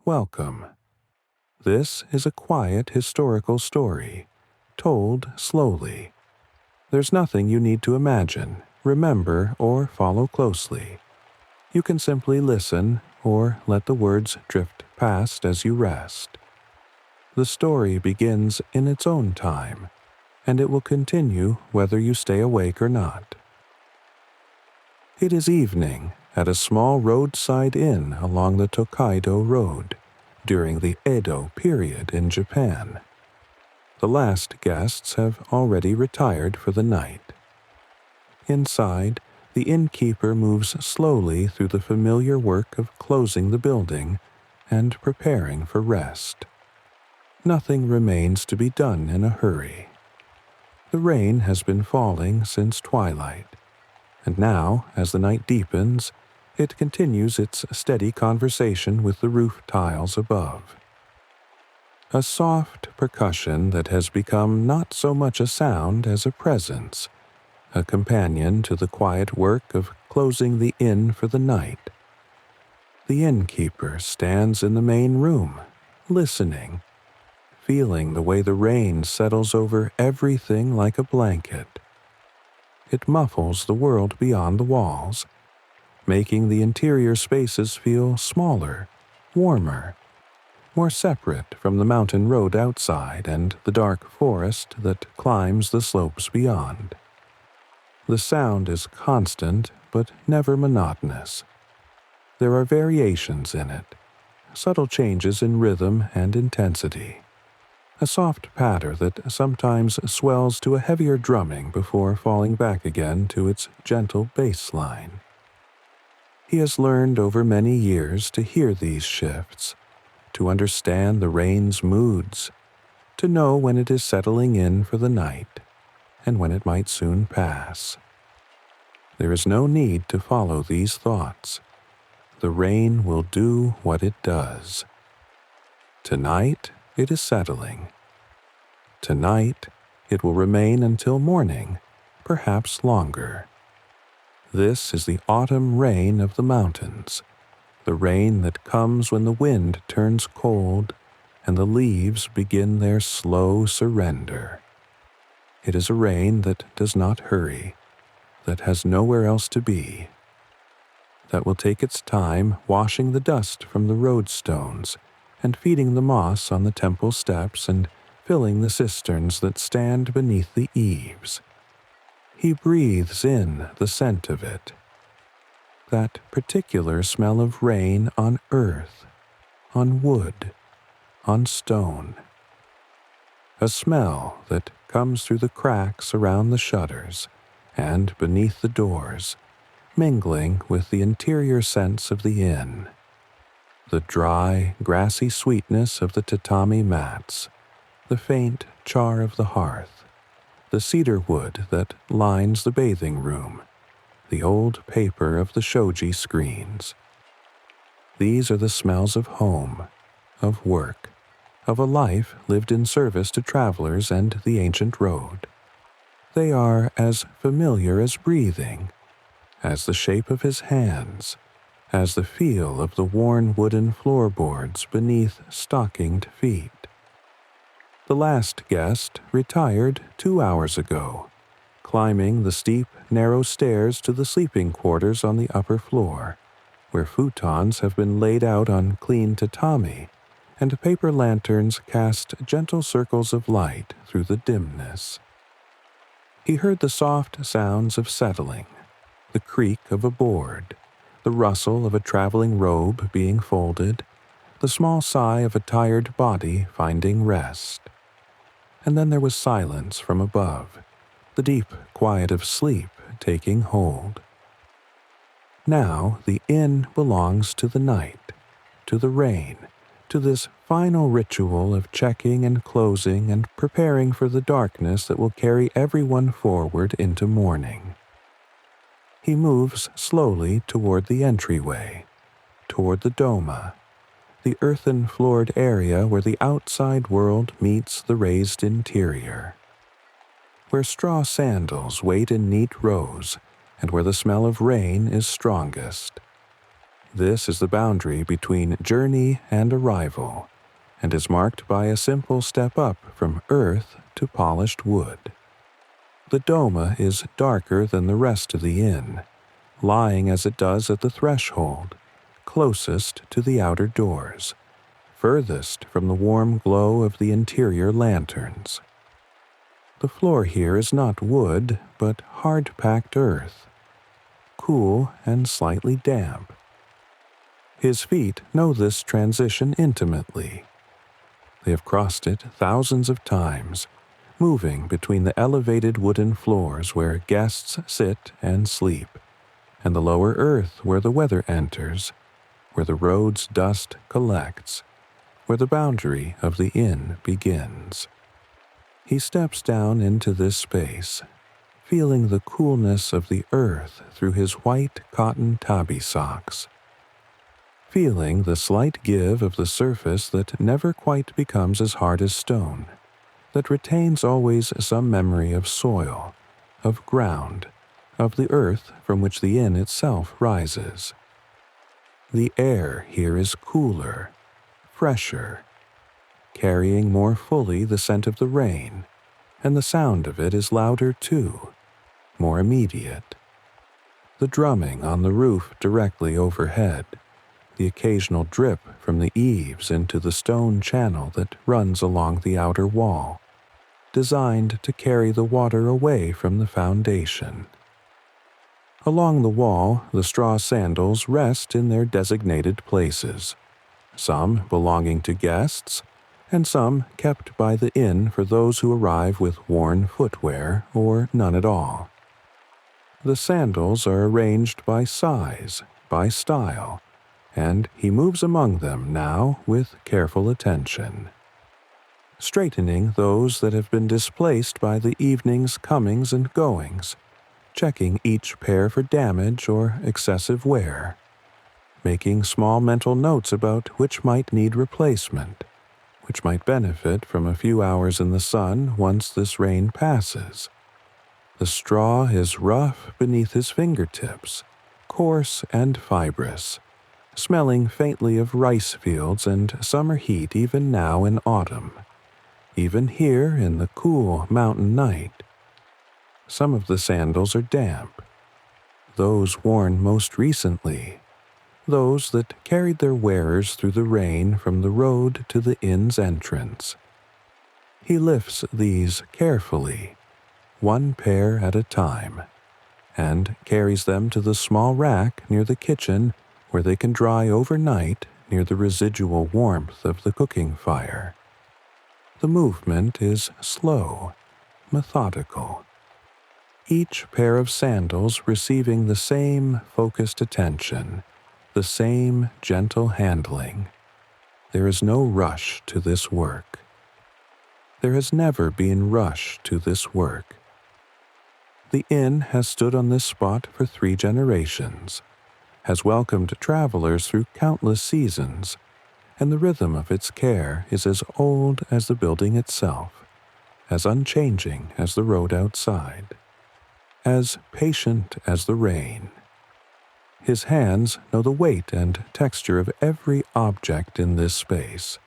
Welcome. This is a quiet historical story, told slowly. There's nothing you need to imagine, remember, or follow closely. You can simply listen or let the words drift past as you rest. The story begins in its own time, and it will continue whether you stay awake or not. It is evening at a small roadside inn along the Tokaido Road during the Edo period in Japan. The last guests have already retired for the night. Inside, the innkeeper moves slowly through the familiar work of closing the building and preparing for rest. Nothing remains to be done in a hurry. The rain has been falling since twilight, and now, as the night deepens, it continues its steady conversation with the roof tiles above. A soft percussion that has become not so much a sound as a presence, a companion to the quiet work of closing the inn for the night. The innkeeper stands in the main room, listening, feeling the way the rain settles over everything like a blanket. It muffles the world beyond the walls, making the interior spaces feel smaller, warmer, more separate from the mountain road outside and the dark forest that climbs the slopes beyond. The sound is constant but never monotonous. There are variations in it, subtle changes in rhythm and intensity. A soft patter that sometimes swells to a heavier drumming before falling back again to its gentle bass line. He has learned over many years to hear these shifts, to understand the rain's moods, to know when it is settling in for the night and when it might soon pass. There is no need to follow these thoughts. The rain will do what it does. Tonight, it is settling. Tonight, it will remain until morning, perhaps longer. This is the autumn rain of the mountains, the rain that comes when the wind turns cold and the leaves begin their slow surrender. It is a rain that does not hurry, that has nowhere else to be, that will take its time washing the dust from the road stones and feeding the moss on the temple steps and filling the cisterns that stand beneath the eaves. He breathes in the scent of it, that particular smell of rain on earth, on wood, on stone. A smell that comes through the cracks around the shutters and beneath the doors, mingling with the interior scents of the inn. The dry, grassy sweetness of the tatami mats, the faint char of the hearth, the cedar wood that lines the bathing room, the old paper of the shoji screens. These are the smells of home, of work, of a life lived in service to travelers and the ancient road. They are as familiar as breathing, as the shape of his hands, as the feel of the worn wooden floorboards beneath stockinged feet. The last guest retired 2 hours ago, climbing the steep, narrow stairs to the sleeping quarters on the upper floor, where futons have been laid out on clean tatami, and paper lanterns cast gentle circles of light through the dimness. He heard the soft sounds of settling, the creak of a board, the rustle of a traveling robe being folded, the small sigh of a tired body finding rest. And then there was silence from above, the deep quiet of sleep taking hold. Now the inn belongs to the night, to the rain, to this final ritual of checking and closing and preparing for the darkness that will carry everyone forward into morning. He moves slowly toward the entryway, toward the doma, the earthen-floored area where the outside world meets the raised interior, where straw sandals wait in neat rows and where the smell of rain is strongest. This is the boundary between journey and arrival, and is marked by a simple step up from earth to polished wood. The doma is darker than the rest of the inn, lying as it does at the threshold, closest to the outer doors, furthest from the warm glow of the interior lanterns. The floor here is not wood, but hard-packed earth, cool and slightly damp. His feet know this transition intimately. They have crossed it thousands of times, moving between the elevated wooden floors where guests sit and sleep, and the lower earth where the weather enters, where the road's dust collects, where the boundary of the inn begins. He steps down into this space, feeling the coolness of the earth through his white cotton tabi socks, feeling the slight give of the surface that never quite becomes as hard as stone, that retains always some memory of soil, of ground, of the earth from which the inn itself rises. The air here is cooler, fresher, carrying more fully the scent of the rain, and the sound of it is louder too, more immediate. The drumming on the roof directly overhead, the occasional drip from the eaves into the stone channel that runs along the outer wall, designed to carry the water away from the foundation. Along the wall, the straw sandals rest in their designated places, some belonging to guests, and some kept by the inn for those who arrive with worn footwear or none at all. The sandals are arranged by size, by style, and he moves among them now with careful attention, straightening those that have been displaced by the evening's comings and goings, checking each pair for damage or excessive wear, making small mental notes about which might need replacement, which might benefit from a few hours in the sun once this rain passes. The straw is rough beneath his fingertips, coarse and fibrous, smelling faintly of rice fields and summer heat even now in autumn, even here in the cool mountain night. Some of the sandals are damp, those worn most recently, those that carried their wearers through the rain from the road to the inn's entrance. He lifts these carefully, one pair at a time, and carries them to the small rack near the kitchen where they can dry overnight near the residual warmth of the cooking fire. The movement is slow, methodical, each pair of sandals receiving the same focused attention, the same gentle handling. There is no rush to this work. There has never been rush to this work. The inn has stood on this spot for 3 generations, has welcomed travelers through countless seasons, and the rhythm of its care is as old as the building itself, as unchanging as the road outside, as patient as the rain. His hands know the weight and texture of every object in this space,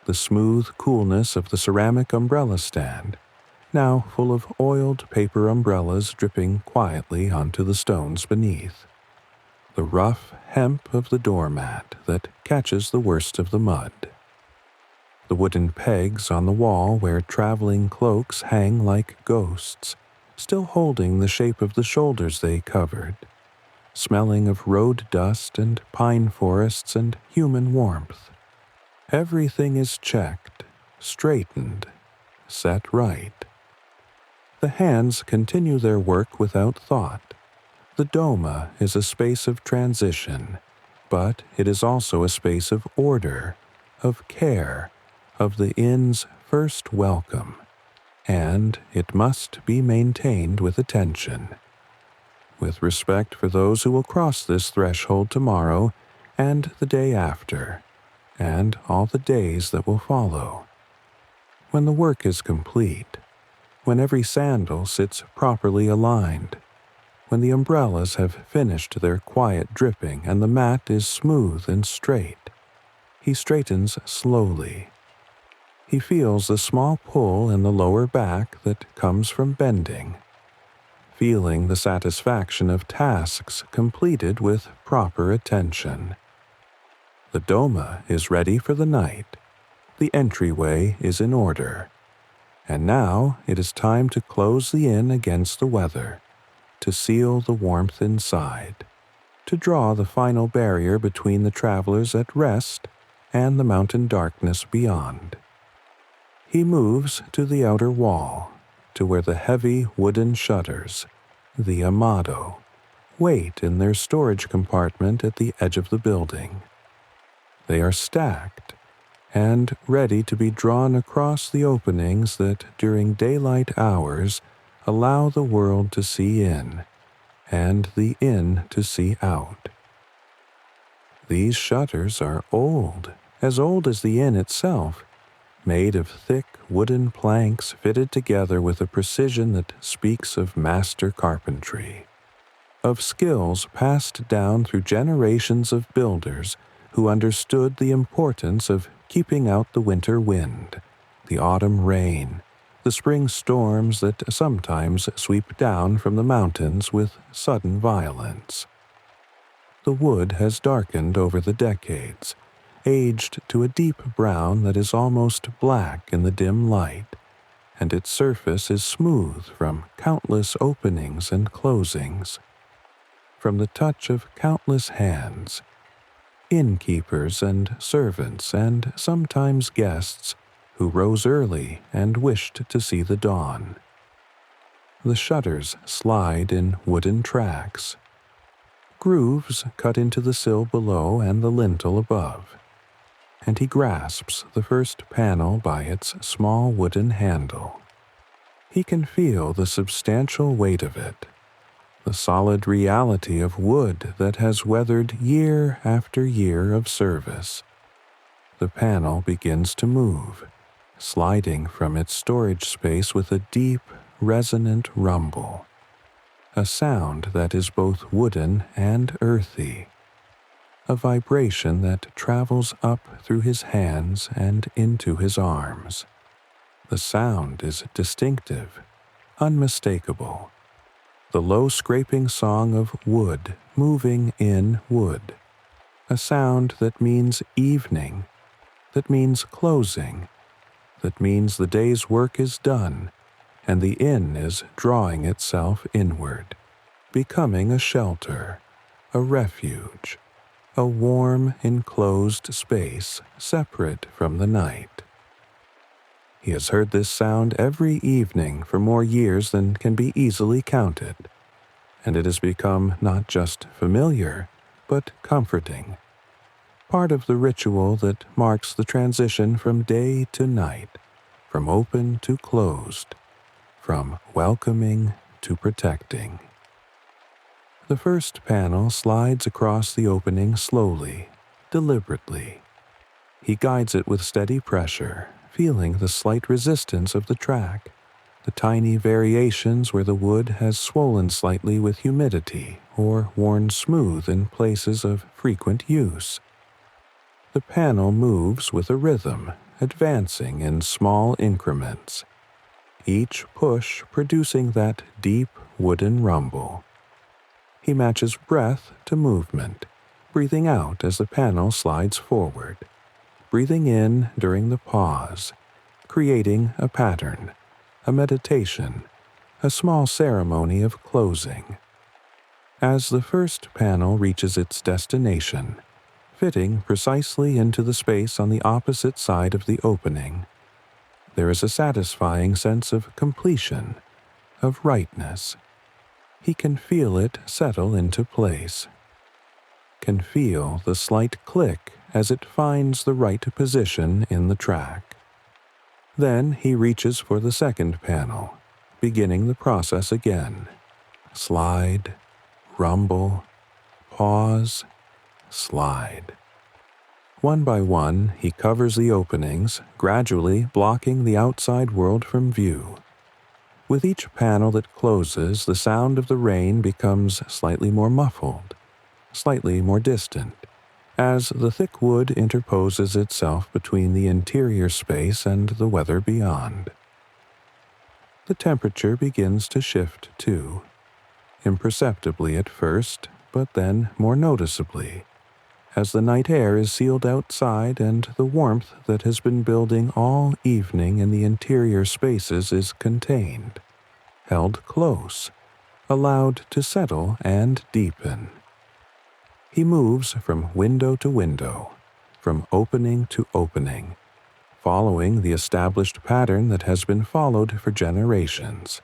the smooth coolness of the ceramic umbrella stand, now full of oiled paper umbrellas dripping quietly onto the stones beneath, the rough hemp of the doormat that catches the worst of the mud, the wooden pegs on the wall where traveling cloaks hang like ghosts, still holding the shape of the shoulders they covered, smelling of road dust and pine forests and human warmth. Everything is checked, straightened, set right. The hands continue their work without thought. The doma is a space of transition, but it is also a space of order, of care, of the inn's first welcome, and it must be maintained with attention, with respect for those who will cross this threshold tomorrow and the day after, and all the days that will follow. When the work is complete, when every sandal sits properly aligned, when the umbrellas have finished their quiet dripping and the mat is smooth and straight, he straightens slowly. He feels the small pull in the lower back that comes from bending, feeling the satisfaction of tasks completed with proper attention. The doma is ready for the night. The entryway is in order. And now it is time to close the inn against the weather, to seal the warmth inside, to draw the final barrier between the travelers at rest and the mountain darkness beyond. He moves to the outer wall, to where the heavy wooden shutters, the amado, wait in their storage compartment at the edge of the building. They are stacked and ready to be drawn across the openings that during daylight hours allow the world to see in and the inn to see out. These shutters are old as the inn itself, made of thick wooden planks fitted together with a precision that speaks of master carpentry, of skills passed down through generations of builders who understood the importance of keeping out the winter wind, the autumn rain, the spring storms that sometimes sweep down from the mountains with sudden violence. The wood has darkened over the decades, aged to a deep brown that is almost black in the dim light, and its surface is smooth from countless openings and closings, from the touch of countless hands, innkeepers and servants and sometimes guests who rose early and wished to see the dawn. The shutters slide in wooden tracks, grooves cut into the sill below and the lintel above, and he grasps the first panel by its small wooden handle. He can feel the substantial weight of it, the solid reality of wood that has weathered year after year of service. The panel begins to move, sliding from its storage space with a deep, resonant rumble, a sound that is both wooden and earthy, a vibration that travels up through his hands and into his arms. The sound is distinctive, unmistakable, the low scraping song of wood moving in wood, a sound that means evening, that means closing, that means the day's work is done and the inn is drawing itself inward, becoming a shelter, a refuge, a warm, enclosed space separate from the night. He has heard this sound every evening for more years than can be easily counted, and it has become not just familiar, but comforting, part of the ritual that marks the transition from day to night, from open to closed, from welcoming to protecting. The first panel slides across the opening slowly, deliberately. He guides it with steady pressure, feeling the slight resistance of the track, the tiny variations where the wood has swollen slightly with humidity or worn smooth in places of frequent use. The panel moves with a rhythm, advancing in small increments, each push producing that deep wooden rumble. He matches breath to movement, breathing out as the panel slides forward, breathing in during the pause, creating a pattern, a meditation, a small ceremony of closing. As the first panel reaches its destination, fitting precisely into the space on the opposite side of the opening, there is a satisfying sense of completion, of rightness. He can feel it settle into place, can feel the slight click as it finds the right position in the track. Then he reaches for the second panel, beginning the process again. Slide, rumble, pause, slide. One by one, he covers the openings, gradually blocking the outside world from view. With each panel that closes, the sound of the rain becomes slightly more muffled, slightly more distant, as the thick wood interposes itself between the interior space and the weather beyond. The temperature begins to shift too, imperceptibly at first, but then more noticeably, as the night air is sealed outside and the warmth that has been building all evening in the interior spaces is contained, held close, allowed to settle and deepen. He moves from window to window, from opening to opening, following the established pattern that has been followed for generations.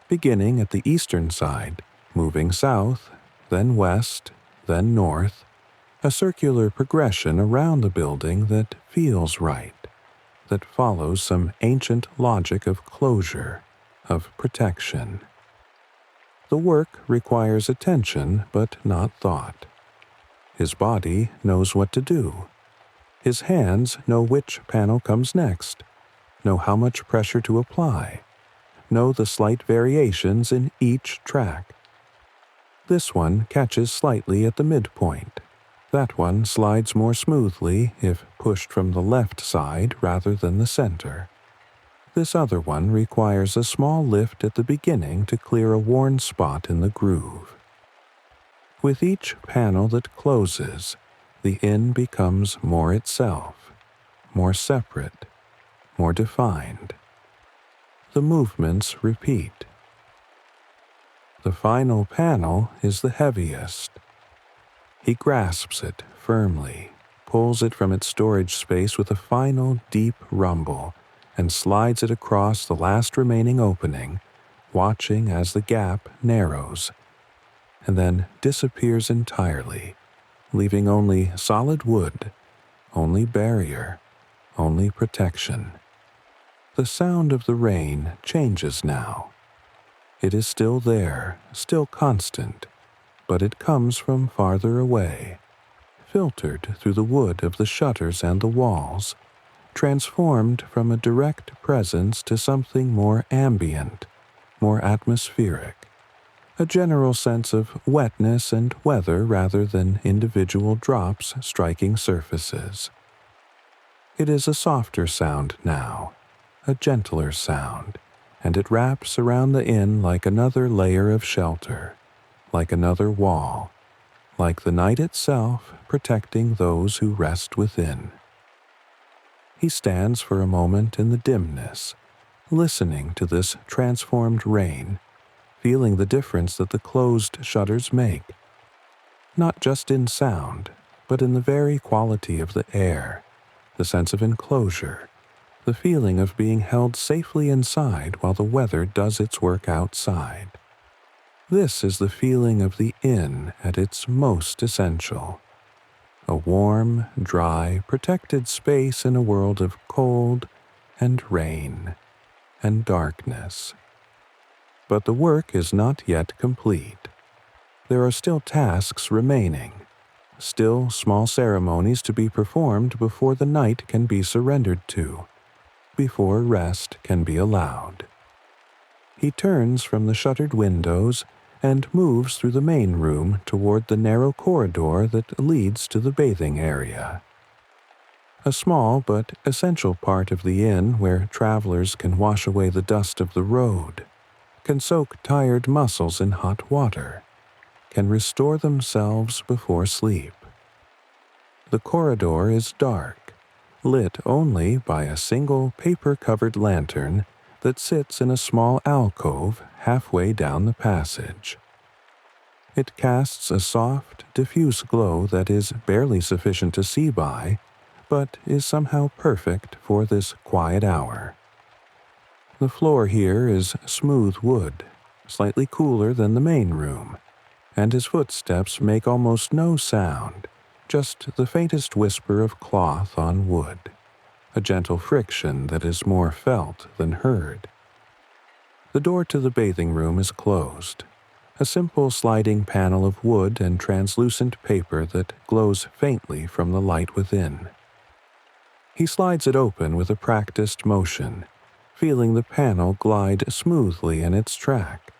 Beginning at the eastern side, moving south, then west, then north, a circular progression around the building that feels right, that follows some ancient logic of closure, of protection. The work requires attention but not thought. His body knows what to do. His hands know which panel comes next, know how much pressure to apply, know the slight variations in each track. This one catches slightly at the midpoint. That one slides more smoothly if pushed from the left side rather than the center. This other one requires a small lift at the beginning to clear a worn spot in the groove. With each panel that closes, the inn becomes more itself, more separate, more defined. The movements repeat. The final panel is the heaviest. He grasps it firmly, pulls it from its storage space with a final deep rumble, and slides it across the last remaining opening, watching as the gap narrows, and then disappears entirely, leaving only solid wood, only barrier, only protection. The sound of the rain changes now. It is still there, still constant, but it comes from farther away, filtered through the wood of the shutters and the walls, transformed from a direct presence to something more ambient, more atmospheric, a general sense of wetness and weather rather than individual drops striking surfaces. It is a softer sound now, a gentler sound, and it wraps around the inn like another layer of shelter, like another wall, like the night itself protecting those who rest within. He stands for a moment in the dimness, listening to this transformed rain, feeling the difference that the closed shutters make, not just in sound, but in the very quality of the air, the sense of enclosure, the feeling of being held safely inside while the weather does its work outside. This is the feeling of the inn at its most essential. A warm, dry, protected space in a world of cold and rain and darkness. But the work is not yet complete. There are still tasks remaining, still small ceremonies to be performed before the night can be surrendered to, before rest can be allowed. He turns from the shuttered windows and moves through the main room toward the narrow corridor that leads to the bathing area. A small but essential part of the inn where travelers can wash away the dust of the road, can soak tired muscles in hot water, can restore themselves before sleep. The corridor is dark, lit only by a single paper-covered lantern that sits in a small alcove halfway down the passage. It casts a soft, diffuse glow that is barely sufficient to see by, but is somehow perfect for this quiet hour. The floor here is smooth wood, slightly cooler than the main room, and his footsteps make almost no sound, just the faintest whisper of cloth on wood, a gentle friction that is more felt than heard. The door to the bathing room is closed, a simple sliding panel of wood and translucent paper that glows faintly from the light within. He slides it open with a practiced motion, feeling the panel glide smoothly in its track,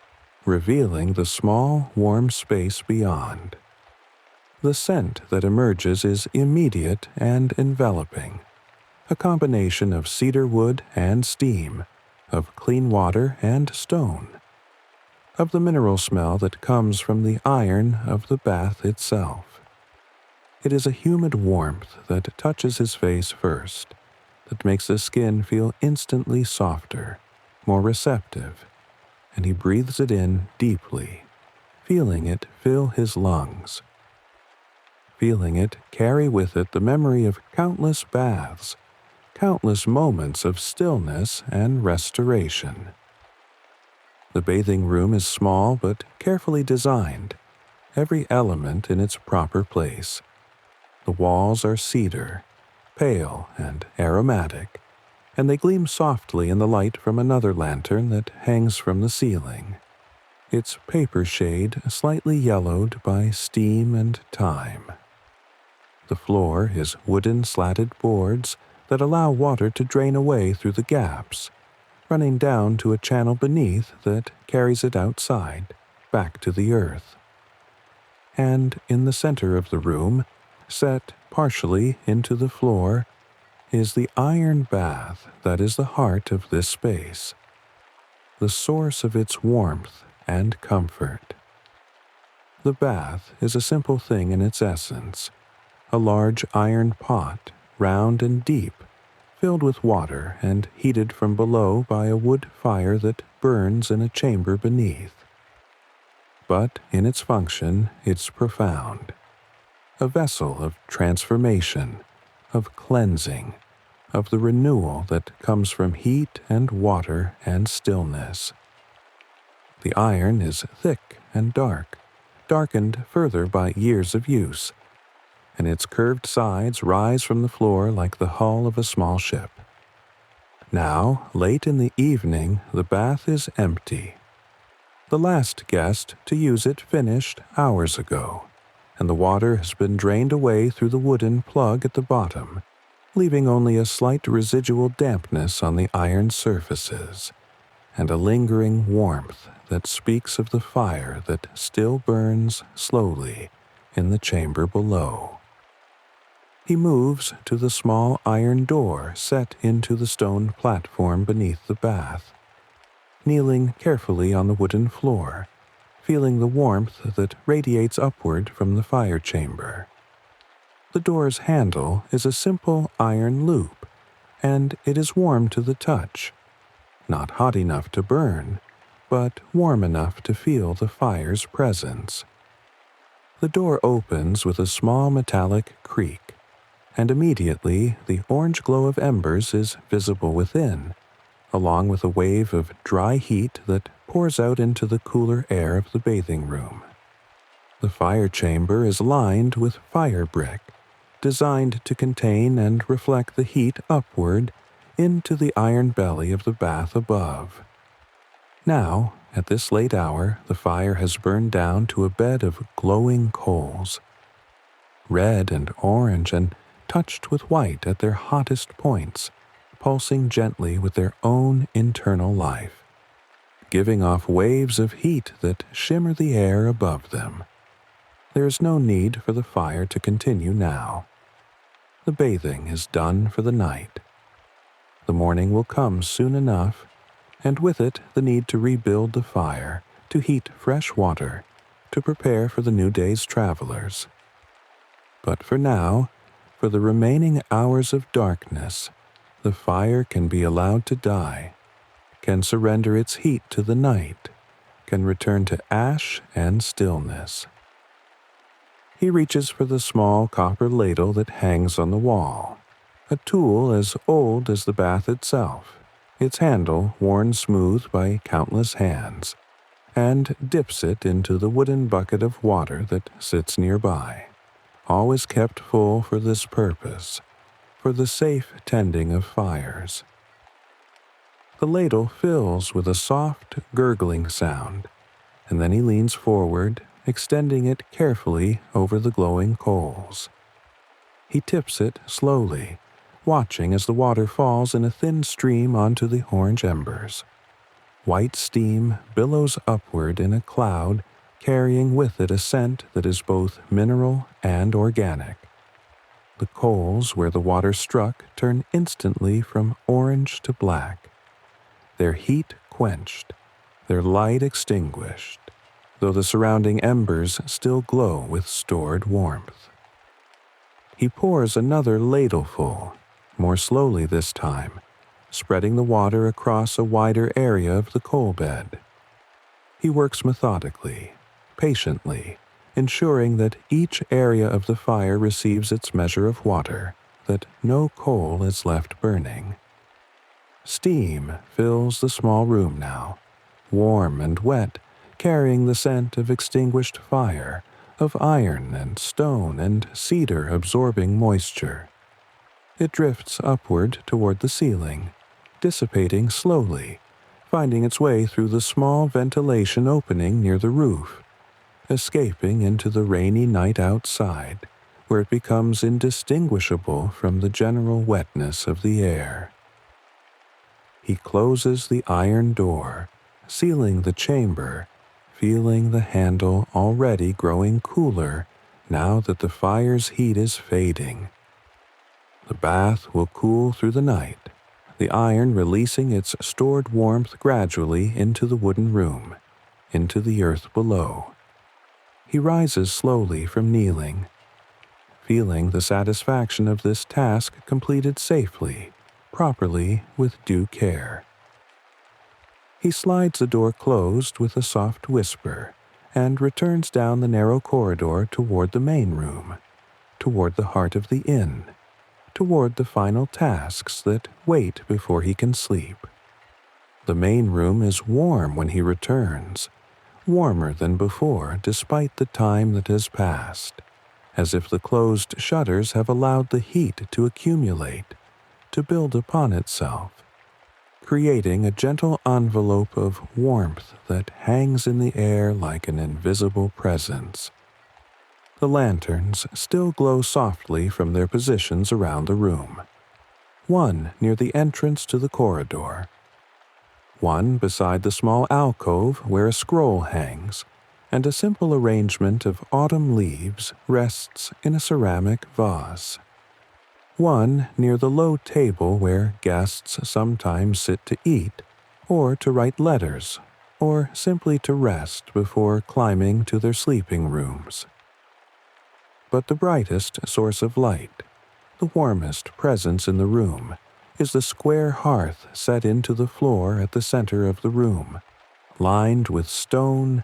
revealing the small, warm space beyond. The scent that emerges is immediate and enveloping, a combination of cedar wood and steam, of clean water and stone, of the mineral smell that comes from the iron of the bath itself. It is a humid warmth that touches his face first, that makes the skin feel instantly softer, more receptive, and he breathes it in deeply, feeling it fill his lungs. Feeling it carry with it the memory of countless baths, countless moments of stillness and restoration. The bathing room is small but carefully designed, every element in its proper place. The walls are cedar, pale and aromatic, and they gleam softly in the light from another lantern that hangs from the ceiling, its paper shade slightly yellowed by steam and time. The floor is wooden slatted boards that allow water to drain away through the gaps, running down to a channel beneath that carries it outside, back to the earth. And in the center of the room, set partially into the floor, is the iron bath that is the heart of this space, the source of its warmth and comfort. The bath is a simple thing in its essence, a large iron pot, round and deep, filled with water and heated from below by a wood fire that burns in a chamber beneath. But in its function, it's profound. A vessel of transformation, of cleansing, of the renewal that comes from heat and water and stillness. The iron is thick and dark, darkened further by years of use, and its curved sides rise from the floor like the hull of a small ship. Now, late in the evening, the bath is empty. The last guest to use it finished hours ago, and the water has been drained away through the wooden plug at the bottom, leaving only a slight residual dampness on the iron surfaces, and a lingering warmth that speaks of the fire that still burns slowly in the chamber below. He moves to the small iron door set into the stone platform beneath the bath, kneeling carefully on the wooden floor, feeling the warmth that radiates upward from the fire chamber. The door's handle is a simple iron loop, and it is warm to the touch, not hot enough to burn, but warm enough to feel the fire's presence. The door opens with a small metallic creak, and immediately the orange glow of embers is visible within, along with a wave of dry heat that pours out into the cooler air of the bathing room. The fire chamber is lined with fire brick, designed to contain and reflect the heat upward into the iron belly of the bath above. Now, at this late hour, the fire has burned down to a bed of glowing coals, red and orange and touched with white at their hottest points, pulsing gently with their own internal life, giving off waves of heat that shimmer the air above them. There is no need for the fire to continue now. The bathing is done for the night. The morning will come soon enough, and with it the need to rebuild the fire, to heat fresh water, to prepare for the new day's travelers. But for now, for the remaining hours of darkness, the fire can be allowed to die, can surrender its heat to the night, can return to ash and stillness. He reaches for the small copper ladle that hangs on the wall, a tool as old as the bath itself, its handle worn smooth by countless hands, and dips it into the wooden bucket of water that sits nearby, always kept full for this purpose, for the safe tending of fires. The ladle fills with a soft, gurgling sound, and then he leans forward, extending it carefully over the glowing coals. He tips it slowly, watching as the water falls in a thin stream onto the orange embers. White steam billows upward in a cloud, carrying with it a scent that is both mineral and organic. The coals where the water struck turn instantly from orange to black, their heat quenched, their light extinguished, though the surrounding embers still glow with stored warmth. He pours another ladleful, more slowly this time, spreading the water across a wider area of the coal bed. He works methodically, patiently, ensuring that each area of the fire receives its measure of water, that no coal is left burning. Steam fills the small room now, warm and wet, carrying the scent of extinguished fire, of iron and stone and cedar absorbing moisture. It drifts upward toward the ceiling, dissipating slowly, finding its way through the small ventilation opening near the roof, escaping into the rainy night outside, where it becomes indistinguishable from the general wetness of the air. He closes the iron door, sealing the chamber, feeling the handle already growing cooler now that the fire's heat is fading. The bath will cool through the night, the iron releasing its stored warmth gradually into the wooden room, into the earth below. He rises slowly from kneeling, feeling the satisfaction of this task completed safely, properly, with due care. He slides the door closed with a soft whisper and returns down the narrow corridor toward the main room, toward the heart of the inn, toward the final tasks that wait before he can sleep. The main room is warm when he returns, warmer than before despite the time that has passed, as if the closed shutters have allowed the heat to accumulate, to build upon itself, creating a gentle envelope of warmth that hangs in the air like an invisible presence. The lanterns still glow softly from their positions around the room. One near the entrance to the corridor, one beside the small alcove where a scroll hangs, and a simple arrangement of autumn leaves rests in a ceramic vase. One near the low table where guests sometimes sit to eat, or to write letters, or simply to rest before climbing to their sleeping rooms. But the brightest source of light, the warmest presence in the room, is the square hearth set into the floor at the center of the room, lined with stone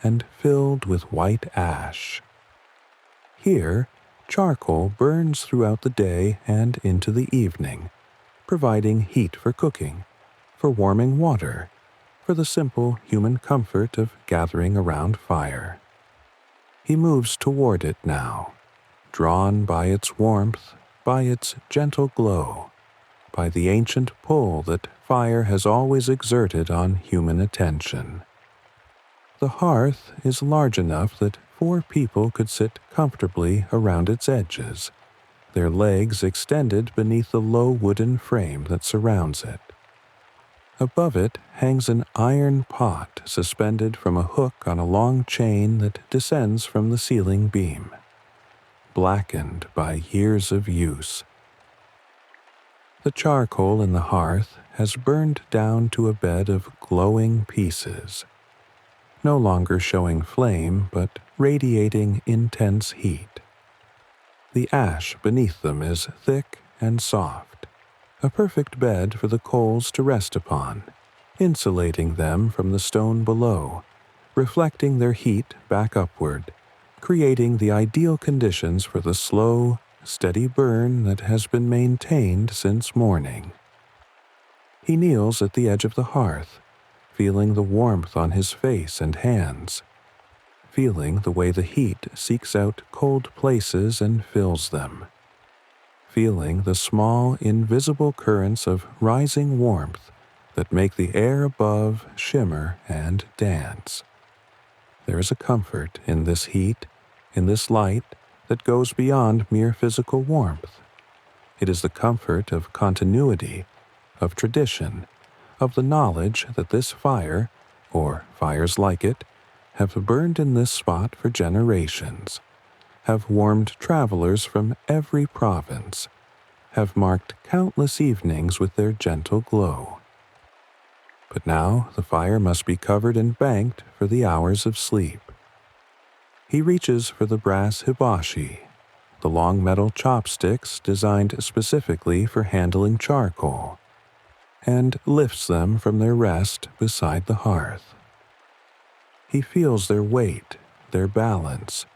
and filled with white ash. Here, charcoal burns throughout the day and into the evening, providing heat for cooking, for warming water, for the simple human comfort of gathering around fire. He moves toward it now, drawn by its warmth, by its gentle glow, by the ancient pull that fire has always exerted on human attention. The hearth is large enough that 4 people could sit comfortably around its edges, their legs extended beneath the low wooden frame that surrounds it. Above it hangs an iron pot suspended from a hook on a long chain that descends from the ceiling beam, blackened by years of use. The charcoal in the hearth has burned down to a bed of glowing pieces, no longer showing flame but radiating intense heat. The ash beneath them is thick and soft, a perfect bed for the coals to rest upon, insulating them from the stone below, reflecting their heat back upward, creating the ideal conditions for the slow, steady burn that has been maintained since morning. He kneels at the edge of the hearth, feeling the warmth on his face and hands, feeling the way the heat seeks out cold places and fills them, feeling the small, invisible currents of rising warmth that make the air above shimmer and dance. There is a comfort in this heat, in this light, that goes beyond mere physical warmth. It is the comfort of continuity, of tradition, of the knowledge that this fire, or fires like it, have burned in this spot for generations, have warmed travelers from every province, have marked countless evenings with their gentle glow. But now the fire must be covered and banked for the hours of sleep. He reaches for the brass hibashi, the long metal chopsticks designed specifically for handling charcoal, and lifts them from their rest beside the hearth. He feels their weight, their balance,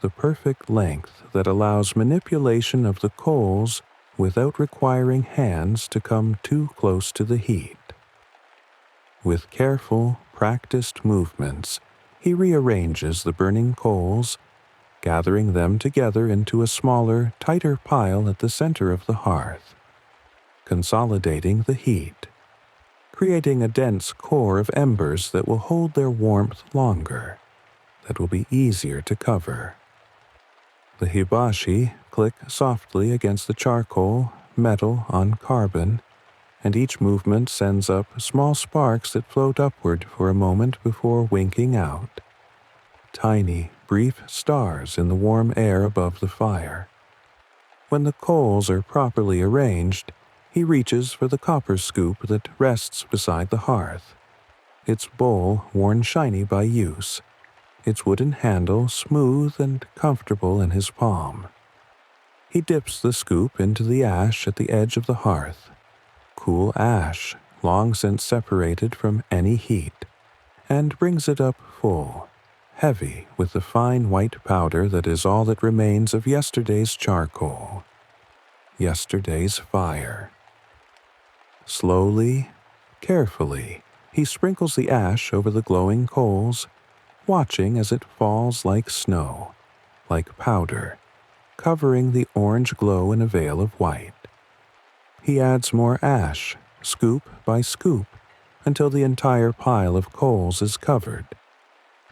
the perfect length that allows manipulation of the coals without requiring hands to come too close to the heat. With careful, practiced movements, he rearranges the burning coals, gathering them together into a smaller, tighter pile at the center of the hearth, consolidating the heat, creating a dense core of embers that will hold their warmth longer, that will be easier to cover. The hibashi click softly against the charcoal, metal on carbon, and each movement sends up small sparks that float upward for a moment before winking out. Tiny, brief stars in the warm air above the fire. When the coals are properly arranged, he reaches for the copper scoop that rests beside the hearth, its bowl worn shiny by use, its wooden handle smooth and comfortable in his palm. He dips the scoop into the ash at the edge of the hearth, cool ash long since separated from any heat, and brings it up full, heavy with the fine white powder that is all that remains of yesterday's charcoal, yesterday's fire. Slowly, carefully, he sprinkles the ash over the glowing coals, watching as it falls like snow, like powder, covering the orange glow in a veil of white. He adds more ash, scoop by scoop, until the entire pile of coals is covered,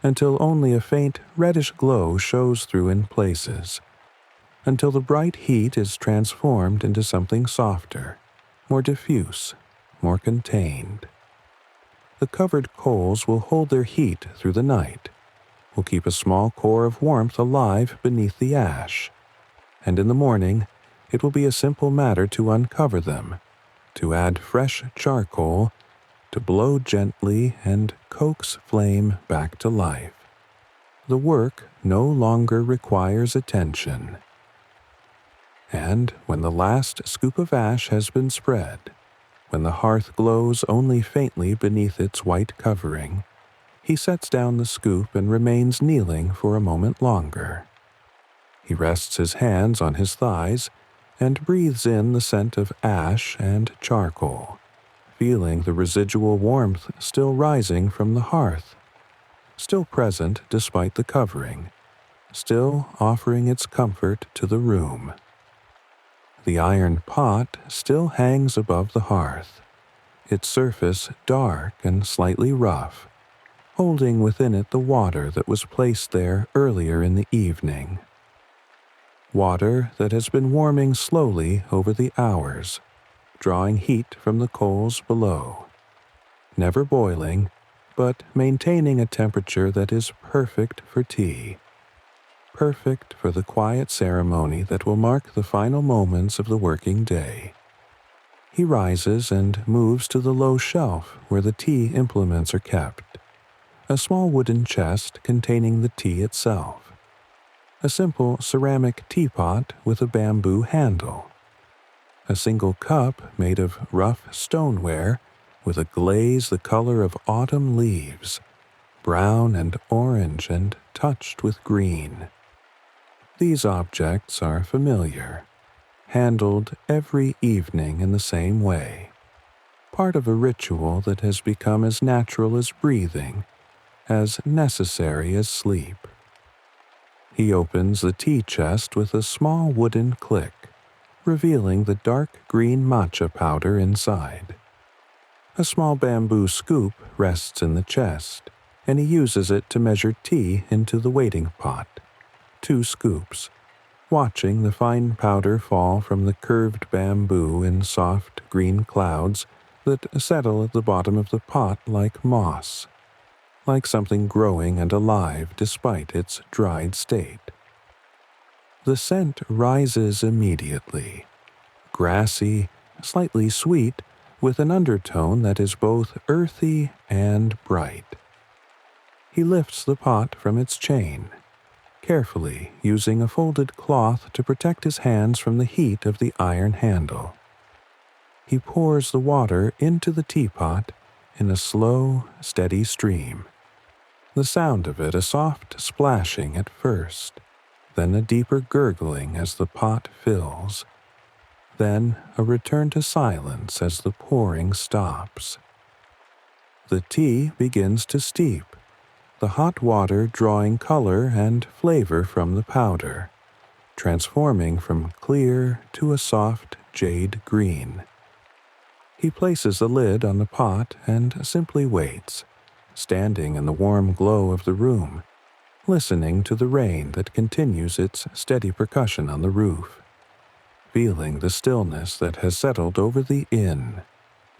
until only a faint reddish glow shows through in places, until the bright heat is transformed into something softer, more diffuse, more contained. The covered coals will hold their heat through the night, will keep a small core of warmth alive beneath the ash, and in the morning it will be a simple matter to uncover them, to add fresh charcoal, to blow gently and coax flame back to life. The work no longer requires attention. And when the last scoop of ash has been spread, when the hearth glows only faintly beneath its white covering, he sets down the scoop and remains kneeling for a moment longer. He rests his hands on his thighs and breathes in the scent of ash and charcoal, feeling the residual warmth still rising from the hearth, still present despite the covering, still offering its comfort to the room. The iron pot still hangs above the hearth, its surface dark and slightly rough, holding within it the water that was placed there earlier in the evening. Water that has been warming slowly over the hours, drawing heat from the coals below, never boiling, but maintaining a temperature that is perfect for tea, perfect for the quiet ceremony that will mark the final moments of the working day. He rises and moves to the low shelf where the tea implements are kept, a small wooden chest containing the tea itself, a simple ceramic teapot with a bamboo handle, a single cup made of rough stoneware with a glaze the color of autumn leaves, brown and orange and touched with green. These objects are familiar, handled every evening in the same way, part of a ritual that has become as natural as breathing, as necessary as sleep. He opens the tea chest with a small wooden click, revealing the dark green matcha powder inside. A small bamboo scoop rests in the chest, and he uses it to measure tea into the waiting pot, 2 scoops, watching the fine powder fall from the curved bamboo in soft green clouds that settle at the bottom of the pot like moss, like something growing and alive despite its dried state. The scent rises immediately, grassy, slightly sweet, with an undertone that is both earthy and bright. He lifts the pot from its chain, carefully using a folded cloth to protect his hands from the heat of the iron handle. He pours the water into the teapot in a slow, steady stream, the sound of it a soft splashing at first, then a deeper gurgling as the pot fills, then a return to silence as the pouring stops. The tea begins to steep, the hot water drawing color and flavor from the powder, transforming from clear to a soft jade green. He places the lid on the pot and simply waits, standing in the warm glow of the room, listening to the rain that continues its steady percussion on the roof, feeling the stillness that has settled over the inn,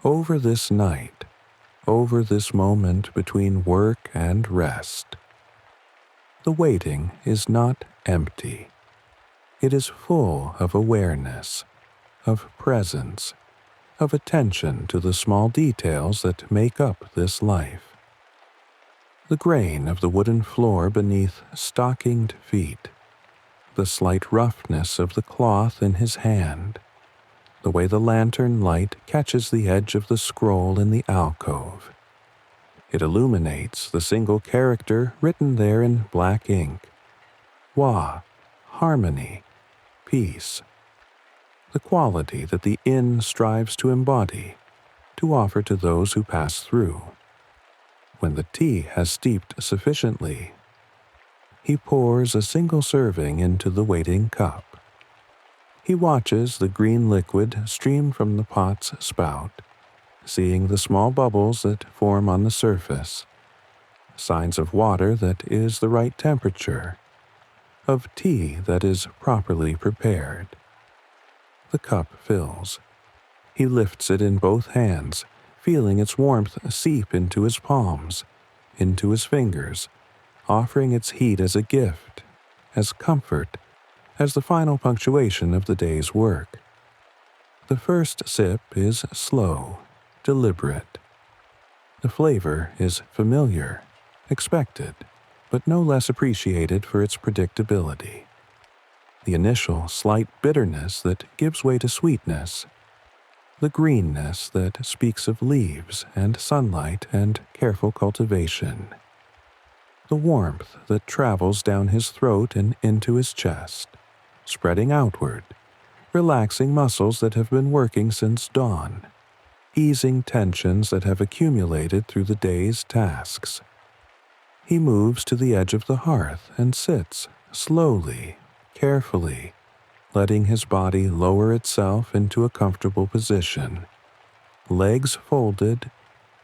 over this night, over this moment between work and rest. The waiting is not empty. It is full of awareness, of presence, of attention to the small details that make up this life. The grain of the wooden floor beneath stockinged feet, the slight roughness of the cloth in his hand, the way the lantern light catches the edge of the scroll in the alcove. It illuminates the single character written there in black ink: Wa, harmony, peace. The quality that the inn strives to embody, to offer to those who pass through. When the tea has steeped sufficiently, he pours a single serving into the waiting cup. He watches the green liquid stream from the pot's spout, seeing the small bubbles that form on the surface, signs of water that is the right temperature, of tea that is properly prepared. The cup fills. He lifts it in both hands, feeling its warmth seep into his palms, into his fingers, offering its heat as a gift, as comfort, as the final punctuation of the day's work. The first sip is slow, deliberate. The flavor is familiar, expected, but no less appreciated for its predictability. The initial slight bitterness that gives way to sweetness, the greenness that speaks of leaves and sunlight and careful cultivation, the warmth that travels down his throat and into his chest, spreading outward, relaxing muscles that have been working since dawn, easing tensions that have accumulated through the day's tasks. He moves to the edge of the hearth and sits, slowly, carefully, letting his body lower itself into a comfortable position, legs folded,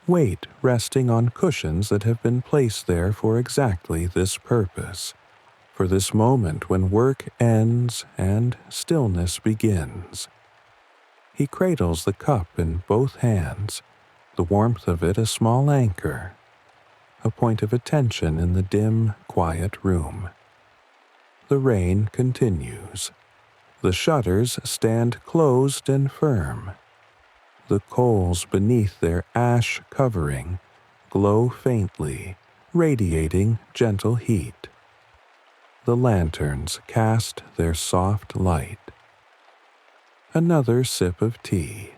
weight resting on cushions that have been placed there for exactly this purpose, for this moment when work ends and stillness begins. He cradles the cup in both hands, the warmth of it a small anchor, a point of attention in the dim, quiet room. The rain continues. The shutters stand closed and firm. The coals beneath their ash covering glow faintly, radiating gentle heat. The lanterns cast their soft light. Another sip of tea.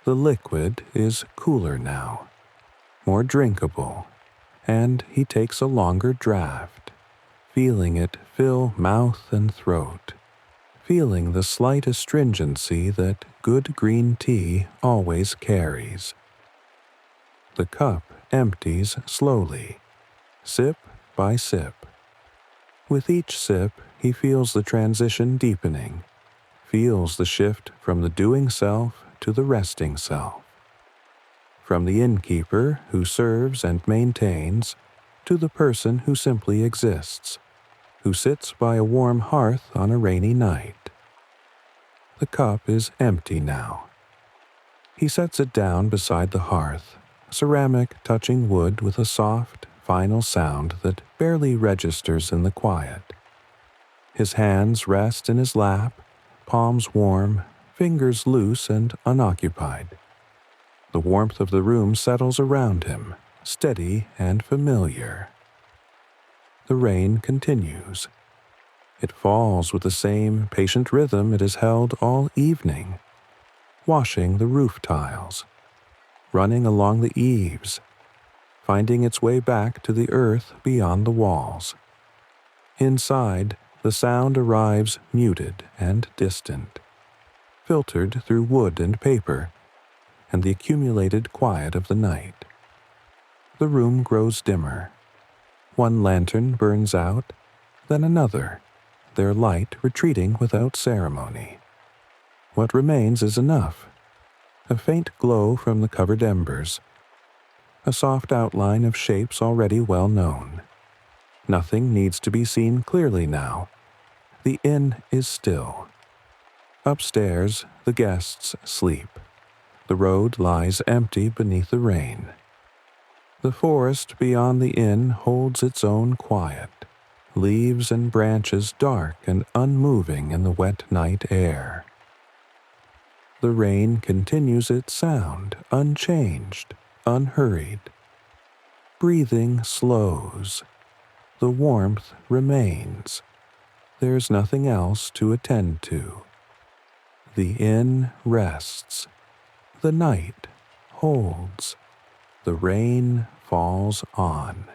The liquid is cooler now, more drinkable, and he takes a longer draught, feeling it fill mouth and throat, feeling the slight astringency that good green tea always carries. The cup empties slowly, sip by sip. With each sip, he feels the transition deepening, feels the shift from the doing self to the resting self, from the innkeeper who serves and maintains to the person who simply exists, who sits by a warm hearth on a rainy night. The cup is empty now. He sets it down beside the hearth, ceramic touching wood with a soft, final sound that barely registers in the quiet. His hands rest in his lap, palms warm, fingers loose and unoccupied. The warmth of the room settles around him, steady and familiar. The rain continues. It falls with the same patient rhythm it has held all evening, washing the roof tiles, running along the eaves, finding its way back to the earth beyond the walls. Inside, the sound arrives muted and distant, filtered through wood and paper, and the accumulated quiet of the night. The room grows dimmer. One lantern burns out, then another, their light retreating without ceremony. What remains is enough. A faint glow from the covered embers, a soft outline of shapes already well known. Nothing needs to be seen clearly now. The inn is still. Upstairs, the guests sleep. The road lies empty beneath the rain. The forest beyond the inn holds its own quiet, leaves and branches dark and unmoving in the wet night air. The rain continues its sound, unchanged, unhurried. Breathing slows. The warmth remains. There's nothing else to attend to. The inn rests. The night holds. The rain falls on.